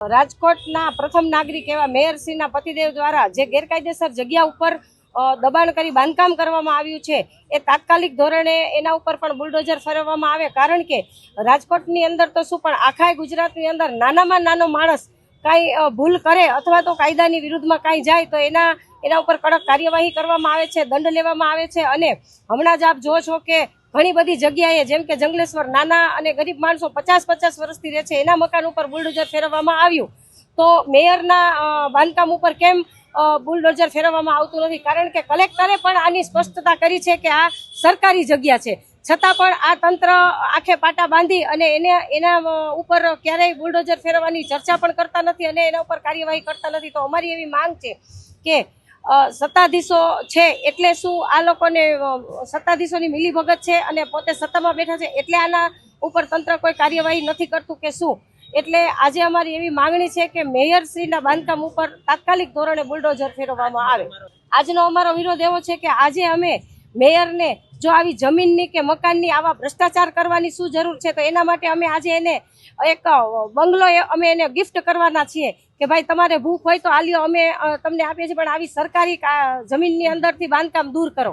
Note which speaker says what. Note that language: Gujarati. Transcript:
Speaker 1: રાજકોટના પ્રથમ નાગરિક એવા મેયરશ્રીના પતિદેવ દ્વારા જે ગેરકાયદેસર જગ્યા ઉપર દબાણ કરી બાંધકામ કરવામાં આવ્યું છે એ તાત્કાલિક ધોરણે એના ઉપર પણ બુલડોઝર ફેરવવામાં આવે, કારણ કે રાજકોટની અંદર તો શું પણ આખા ગુજરાતની અંદર નાનામાં નાનો માણસ કાંઈ ભૂલ કરે અથવા તો કાયદાની વિરુદ્ધમાં કાંઈ જાય તો એના ઉપર કડક કાર્યવાહી કરવામાં આવે છે, દંડ લેવામાં આવે છે। અને હમણાં જ આપ જો છો કે ઘણી બધી જગ્યાએ જેમ કે જંગલેશ્વર નાના અને ગરીબ માણસો 50-50 વર્ષથી રહે છે, એના મકાન ઉપર બુલડોઝર ફેરવવામાં આવ્યું તો મેયરના બાંધકામ ઉપર કેમ બુલડોઝર ફેરવવામાં આવતું નથી? કારણ કે કલેક્ટરે પણ આની સ્પષ્ટતા કરી છે કે આ સરકારી જગ્યા છે, છતાં પણ આ તંત્ર આખે પાટા બાંધી અને એના ઉપર ક્યારેય બુલડોઝર ફેરવવાની ચર્ચા પણ કરતા નથી અને એના ઉપર કાર્યવાહી કરતા નથી। તો અમારી એવી માંગ છે કે સત્તાધીશો છે એટલે શું આ લોકોને સત્તાધીશોની મિલીભગત છે અને પોતે સત્તામાં બેઠા છે એટલે આના ઉપર તંત્ર કોઈ કાર્યવાહી નથી કરતું કે શું? એટલે આજે અમારી એવી માંગણી છે કે મેયરશ્રીના બાંધકામ ઉપર તાત્કાલિક ધોરણે બુલડોઝર ફેરવવામાં આવે। આજનો અમારો વિરોધ એવો છે કે આજે અમે મેયરને જો આવી જમીનની કે મકાનની આવા ભ્રષ્ટાચાર કરવાની શું જરૂર છે, તો એના માટે અમે આજે એને એક બંગલો અમે એને ગિફ્ટ કરવાના છીએ કે ભાઈ તમારે ભૂખ હોય તો આલ્યો, અમે તમને આપીએ છીએ, પણ આવી સરકારી જમીનની અંદરથી બાંધકામ દૂર કરો।